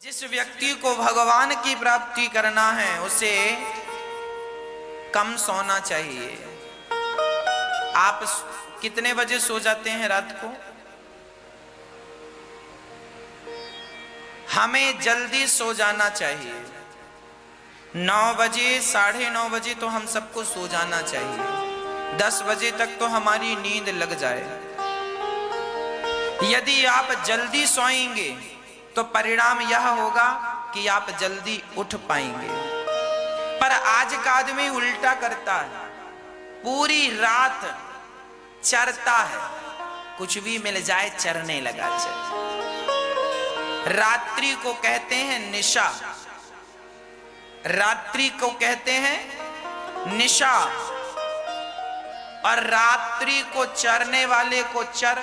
जिस व्यक्ति को भगवान की प्राप्ति करना है उसे कम सोना चाहिए। आप कितने बजे सो जाते हैं रात को? हमें जल्दी सो जाना चाहिए। 9 बजे 9:30 बजे तो हम सबको सो जाना चाहिए। 10 बजे तक तो हमारी नींद लग जाए। यदि आप जल्दी सोएंगे तो परिणाम यह होगा कि आप जल्दी उठ पाएंगे। पर आज का आदमी उल्टा करता है, पूरी रात चरता है, कुछ भी मिल जाए चरने लगा चल। रात्रि को कहते हैं निशा, रात्रि को कहते हैं निशा, और रात्रि को चरने वाले को चर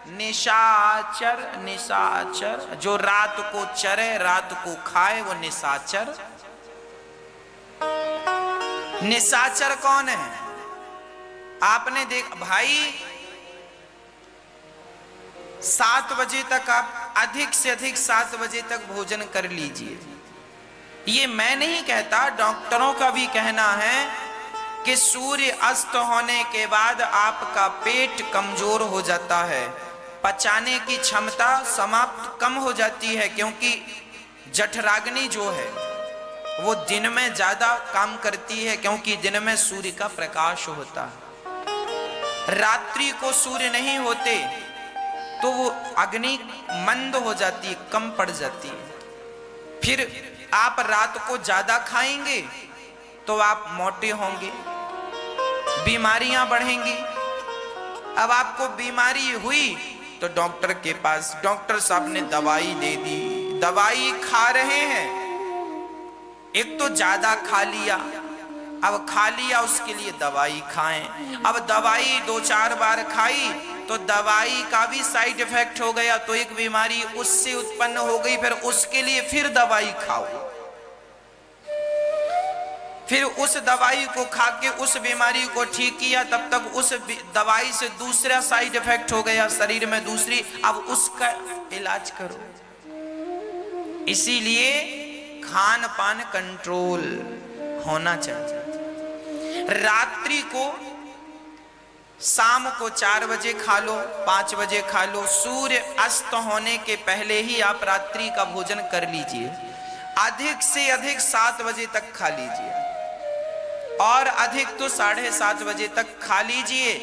निशाचर। निशाचर जो रात को चरे, रात को खाए, वो निशाचर। निशाचर कौन है? आपने देख भाई, 7 बजे तक आप अधिक से अधिक 7 बजे तक भोजन कर लीजिए। ये मैं नहीं कहता, डॉक्टरों का भी कहना है कि सूर्य अस्त होने के बाद आपका पेट कमजोर हो जाता है, पचाने की क्षमता समाप्त कम हो जाती है, क्योंकि जठराग्नि जो है वो दिन में ज्यादा काम करती है, क्योंकि दिन में सूर्य का प्रकाश होता है। रात्रि को सूर्य नहीं होते तो वो अग्नि मंद हो जाती है, कम पड़ जाती है। फिर आप रात को ज्यादा खाएंगे तो आप मोटे होंगे, बीमारियां बढ़ेंगी। अब आपको बीमारी हुई तो डॉक्टर के पास, डॉक्टर साहब ने दवाई दे दी, दवाई खा रहे हैं, एक तो ज्यादा खा लिया, अब खा लिया उसके लिए दवाई खाएं। अब दवाई 2-4 बार खाई तो दवाई का भी साइड इफेक्ट हो गया, तो एक बीमारी उससे उत्पन्न हो गई, फिर उसके लिए फिर दवाई खाओ, फिर उस दवाई को खा के उस बीमारी को ठीक किया, तब तक उस दवाई से दूसरा साइड इफेक्ट हो गया शरीर में दूसरी, अब उसका इलाज करो। इसीलिए खान पान कंट्रोल होना चाहिए। रात्रि को शाम को 4 बजे खा लो, 5 बजे खा लो, सूर्य अस्त होने के पहले ही आप रात्रि का भोजन कर लीजिए। अधिक से अधिक 7 बजे तक खा लीजिए, और अधिक तो 7:30 बजे तक खा लीजिए।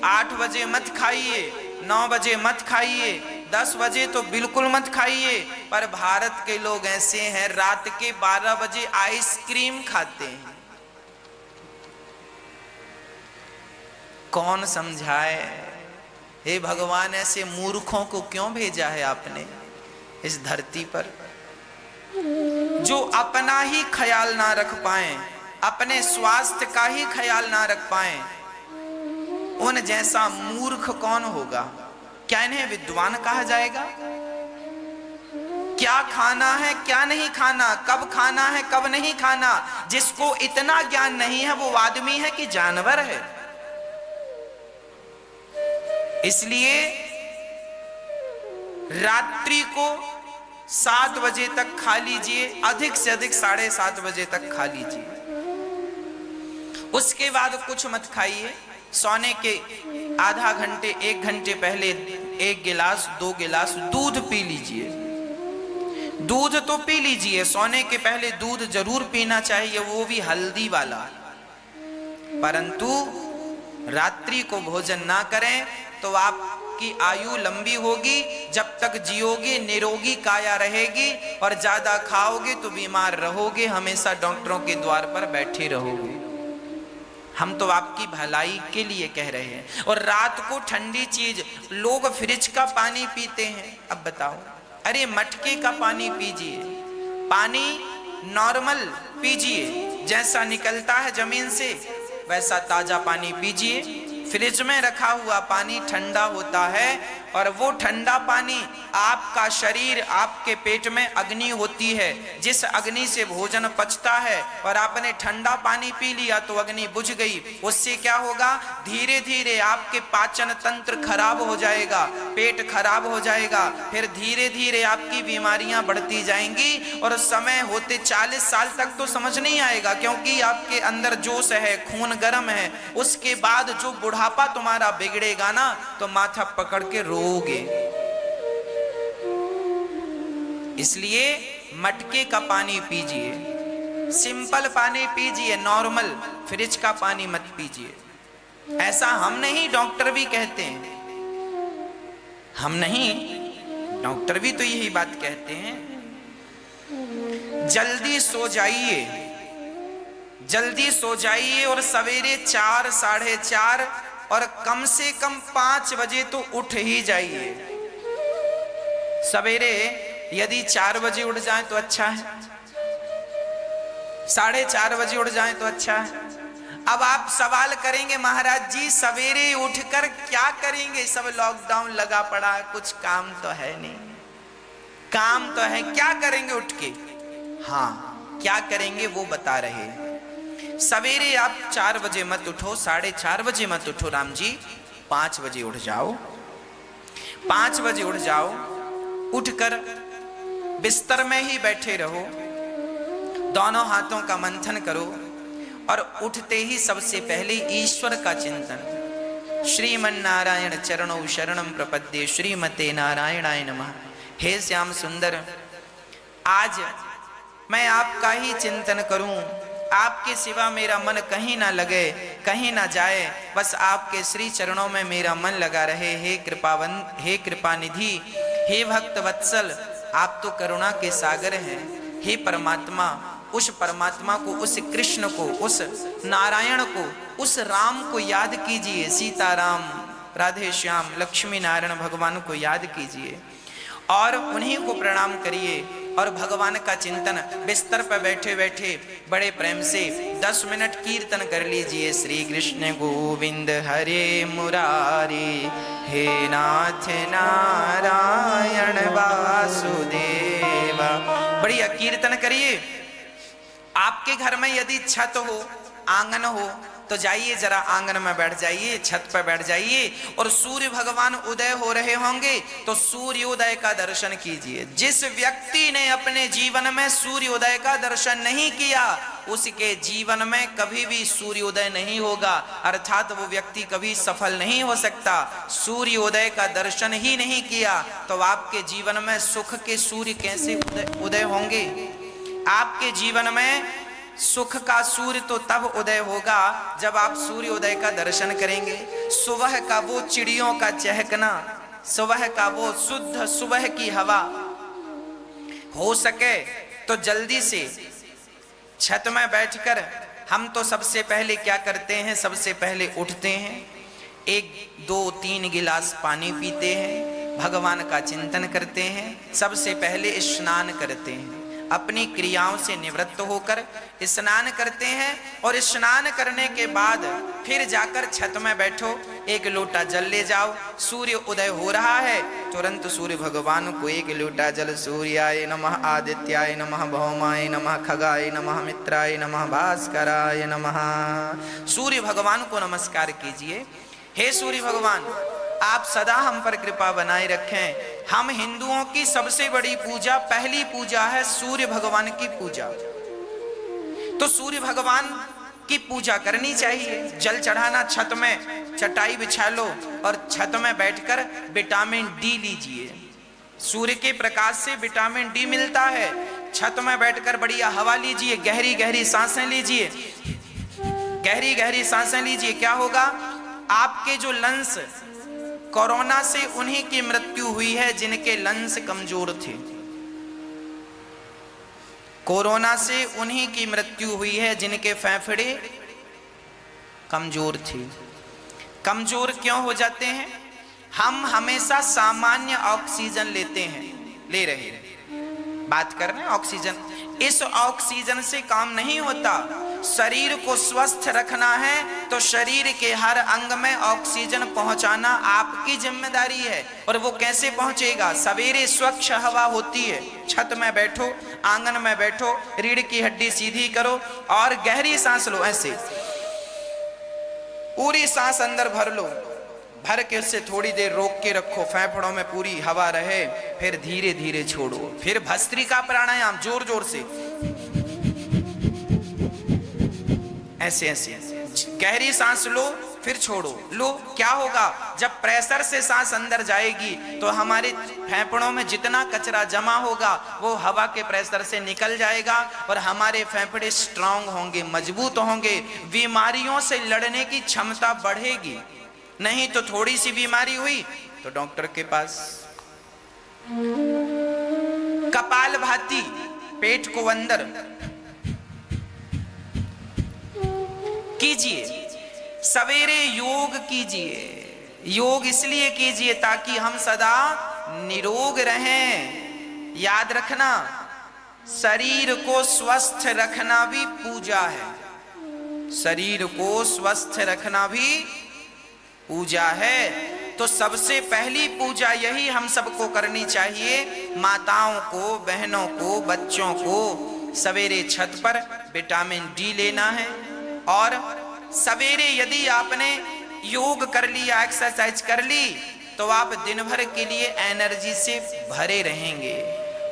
8 बजे मत खाइए, 9 बजे मत खाइए, 10 बजे तो बिल्कुल मत खाइए। पर भारत के लोग ऐसे हैं, रात के 12 बजे आइसक्रीम खाते हैं। कौन समझाए? हे भगवान, ऐसे मूर्खों को क्यों भेजा है आपने इस धरती पर, जो अपना ही ख्याल ना रख पाए, अपने स्वास्थ्य का ही ख्याल ना रख पाए। उन जैसा मूर्ख कौन होगा? क्या इन्हें विद्वान कहा जाएगा? क्या खाना है, क्या नहीं खाना, कब खाना है, कब नहीं खाना, जिसको इतना ज्ञान नहीं है वो आदमी है कि जानवर है? इसलिए रात्रि को 7 बजे तक खा लीजिए, अधिक से अधिक 7:30 बजे तक खा लीजिए। उसके बाद कुछ मत खाइए। सोने के आधा घंटे 1 घंटे पहले 1 गिलास 2 गिलास दूध पी लीजिए। दूध तो पी लीजिए, सोने के पहले दूध जरूर पीना चाहिए, वो भी हल्दी वाला। परंतु रात्रि को भोजन ना करें तो आपकी आयु लंबी होगी, जब तक जियोगे निरोगी काया रहेगी, और ज्यादा खाओगे तो बीमार रहोगे, हमेशा डॉक्टरों के द्वार पर बैठे रहोगे। हम तो आपकी भलाई के लिए कह रहे हैं। और रात को ठंडी चीज, लोग फ्रिज का पानी पीते हैं। अब बताओ, अरे मटके का पानी पीजिए, पानी नॉर्मल पीजिए, जैसा निकलता है जमीन से वैसा ताजा पानी पीजिए। फ्रिज में रखा हुआ पानी ठंडा होता है, और वो ठंडा पानी आपका शरीर, आपके पेट में अग्नि होती है, जिस अग्नि से भोजन पचता है, और आपने ठंडा पानी पी लिया तो अग्नि बुझ गई। उससे क्या होगा, धीरे धीरे आपके पाचन तंत्र खराब हो जाएगा, पेट खराब हो जाएगा, फिर धीरे धीरे आपकी बीमारियां बढ़ती जाएंगी और समय होते 40 साल तक तो समझ नहीं आएगा, क्योंकि आपके अंदर जोश है, खून गर्म है। उसके बाद जो बुढ़ापा तुम्हारा बिगड़ेगा ना, तो माथा पकड़ के रोओगे। इसलिए मटके का पानी पीजिए, सिंपल पानी पीजिए, नॉर्मल फ्रिज का पानी मत पीजिए। ऐसा हम नहीं, डॉक्टर भी कहते हैं, हम नहीं, डॉक्टर भी तो यही बात कहते हैं। जल्दी सो जाइए, जल्दी सो जाइए और सवेरे 4, 4:30 और कम से कम 5 बजे तो उठ ही जाइए। सवेरे यदि 4 बजे उठ जाए तो अच्छा है, 4:30 बजे उठ जाए तो अच्छा है। अब आप सवाल करेंगे, महाराज जी सवेरे उठकर क्या करेंगे, सब लॉकडाउन लगा पड़ा है, कुछ काम तो है नहीं। काम तो है, क्या करेंगे उठ के? हाँ, क्या करेंगे वो बता रहे हैं। सवेरे आप 4 बजे मत उठो, 4:30 बजे मत उठो राम जी, 5 बजे उठ जाओ। 5 बजे उठ जाओ, उठकर बिस्तर में ही बैठे रहो, दोनों हाथों का मंथन करो और उठते ही सबसे पहले ईश्वर का चिंतन। श्रीमन नारायण चरणौ शरणम प्रपद्ये, श्रीमते नारायणाय नमः। हे श्याम सुंदर, आज मैं आपका ही चिंतन करूं, आपके सिवा मेरा मन कहीं ना लगे, कहीं ना जाए, बस आपके श्री चरणों में मेरा मन लगा रहे। हे कृपावंत, हे कृपा निधि, हे भक्त वत्सल, आप तो करुणा के सागर हैं। हे परमात्मा, उस परमात्मा को, उस कृष्ण को, उस नारायण को, उस राम को याद कीजिए, सीताराम, राधे श्याम, लक्ष्मी नारायण भगवान को याद कीजिए और उन्हीं को प्रणाम करिए और भगवान का चिंतन बिस्तर पर बैठे बैठे बड़े प्रेम से 10 मिनट कीर्तन कर लीजिए। श्री कृष्ण गोविंद हरे मुरारी, हे नाथ नारायण वासुदेव। बढ़िया कीर्तन करिए। आपके घर में यदि छत हो, आंगन हो, तो जाइए जरा आंगन में बैठ जाइए, छत पर बैठ जाइए और सूर्य भगवान उदय हो रहे होंगे तो सूर्योदय का दर्शन कीजिए। जिस व्यक्ति ने अपने जीवन में सूर्योदय का दर्शन नहीं किया, उसके जीवन में कभी भी सूर्योदय नहीं होगा, अर्थात वो व्यक्ति कभी सफल नहीं हो सकता। सूर्योदय का दर्शन ही नहीं किया तो आपके जीवन में सुख के सूर्य कैसे उदय होंगे? आपके जीवन में सुख का सूर्य तो तब उदय होगा जब आप सूर्योदय का दर्शन करेंगे। सुबह का वो चिड़ियों का चहकना, सुबह का वो शुद्ध सुबह की हवा, हो सके तो जल्दी से छत में बैठकर हम तो सबसे पहले क्या करते हैं, सबसे पहले उठते हैं, 1, 2, 3 गिलास पानी पीते हैं, भगवान का चिंतन करते हैं, सबसे पहले स्नान करते हैं, अपनी क्रियाओं से निवृत्त होकर स्नान करते हैं और स्नान करने के बाद फिर जाकर छत में बैठो, 1 लोटा जल ले जाओ। सूर्य उदय हो रहा है, तुरंत सूर्य भगवान को 1 लोटा जल, सूर्याय नमः, आदित्याय नमः, भौमाय नमः, खगाय नमः, मित्राय नमः, भास्कराय नमः। सूर्य भगवान को नमस्कार कीजिए। हे सूर्य भगवान, आप सदा हम पर कृपा बनाए रखें। हम हिंदुओं की सबसे बड़ी पूजा, पहली पूजा है सूर्य भगवान की पूजा, तो सूर्य भगवान की पूजा करनी चाहिए। जल चढ़ाना, छत में चटाई बिछा लो और छत में बैठकर विटामिन डी लीजिए। सूर्य के प्रकाश से विटामिन डी मिलता है। छत में बैठकर बढ़िया हवा लीजिए, गहरी गहरी सांसें लीजिए, गहरी गहरी सांसें लीजिए। क्या होगा, आपके जो लंग्स, कोरोना से उन्हीं की मृत्यु हुई है जिनके लंग्स कमजोर थे। कोरोना से उन्हीं की मृत्यु हुई है जिनके फेफड़े कमजोर थे। कमजोर क्यों हो जाते हैं? हम हमेशा सामान्य ऑक्सीजन लेते हैं, ले रहे हैं, बात कर रहे हैं ऑक्सीजन। इस ऑक्सीजन से काम नहीं होता। शरीर को स्वस्थ रखना है तो शरीर के हर अंग में ऑक्सीजन पहुंचाना आपकी जिम्मेदारी है। और वो कैसे पहुंचेगा? सवेरे स्वच्छ हवा होती है, छत में बैठो, आंगन में बैठो, रीढ़ की हड्डी सीधी करो और गहरी सांस लो। ऐसे पूरी सांस अंदर भर लो, भर के उससे थोड़ी देर रोक के रखो, फेफड़ों में पूरी हवा रहे, फिर धीरे धीरे छोड़ो। फिर भस्त्रिका प्राणायाम जोर जोर से, ऐसे ऐसे गहरी सांस लो, फिर छोड़ो। लो, क्या होगा? जब प्रेशर से सांस अंदर जाएगी तो हमारे फेफड़ों में जितना कचरा जमा होगा वो हवा के प्रेशर से निकल जाएगा और हमारे फेफड़े स्ट्रांग होंगे, मजबूत होंगे, बीमारियों से लड़ने की क्षमता बढ़ेगी। नहीं तो थोड़ी सी बीमारी हुई तो डॉक्टर के पास। कपालभाति, पेट को अंदर कीजिए, सवेरे योग कीजिए। योग इसलिए कीजिए ताकि हम सदा निरोग रहें। याद रखना, शरीर को स्वस्थ रखना भी पूजा है। शरीर को स्वस्थ रखना भी पूजा है। तो सबसे पहली पूजा यही हम सबको करनी चाहिए। माताओं को, बहनों को, बच्चों को सवेरे छत पर विटामिन डी लेना है। और सवेरे यदि आपने योग कर लिया, एक्सरसाइज कर ली, तो आप दिन भर के लिए एनर्जी से भरे रहेंगे।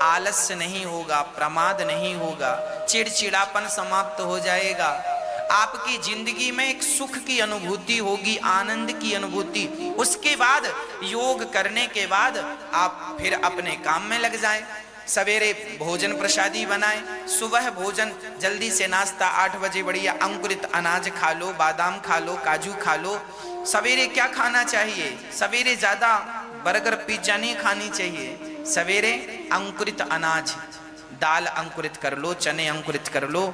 आलस्य नहीं होगा, प्रमाद नहीं होगा, चिड़चिड़ापन समाप्त हो जाएगा। आपकी जिंदगी में एक सुख की अनुभूति होगी, आनंद की अनुभूति। उसके बाद योग करने के बाद आप फिर अपने काम में लग जाएं। सवेरे भोजन प्रसादी बनाएं, सुबह भोजन जल्दी से नाश्ता 8 बजे बढ़िया अंकुरित अनाज खा लो, बादाम खा लो, काजू खा लो। सवेरे क्या खाना चाहिए? सवेरे ज्यादा बर्गर पिज्जा नहीं खानी चाहिए। सवेरे अंकुरित अनाज, दाल अंकुरित कर लो, चने अंकुरित कर लो,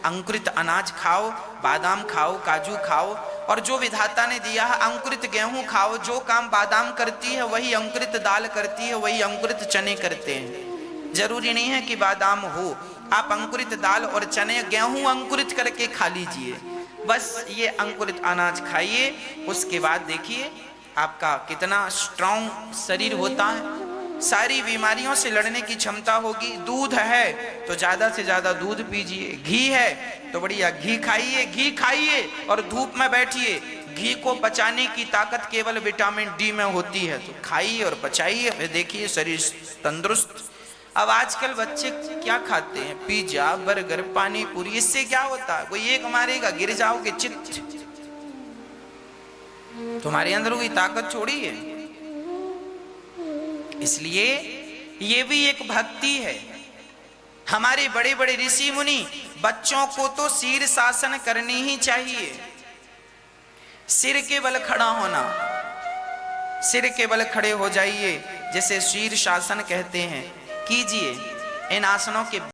अंकुरित अनाज खाओ, बादाम खाओ, काजू खाओ। और जो विधाता ने दिया है अंकुरित गेहूं खाओ। जो काम बादाम करती है वही अंकुरित दाल करती है, वही अंकुरित चने करते हैं। जरूरी नहीं है कि बादाम हो, आप अंकुरित दाल और चने, गेहूं अंकुरित करके खा लीजिए। बस ये अंकुरित अनाज खाइए। उसके बाद देखिए आपका कितना स्ट्रांग शरीर होता है। सारी बीमारियों से लड़ने की क्षमता होगी। दूध है तो ज्यादा से ज्यादा दूध पीजिए, घी है तो बढ़िया घी खाइए, घी खाइए और धूप में बैठिए। घी को पचाने की ताकत केवल विटामिन डी में होती है, तो खाइए और पचाइए, फिर देखिए शरीर तंदुरुस्त। अब आजकल बच्चे क्या खाते हैं? पिज्जा, बर्गर, पानी पूरी। इससे क्या होता है? कोई एक मारेगा, गिर जाओगे चित। तुम्हारे अंदर कोई ताकत छोड़ी है। इसलिए ये भी एक भक्ति है। हमारे बड़े बड़े ऋषि मुनि, बच्चों को तो शीर शासन करनी ही चाहिए। सिर के बल खड़ा होना, सिर के बल खड़े हो जाइए, जैसे शीर शासन कहते हैं, कीजिए। इन आसनों के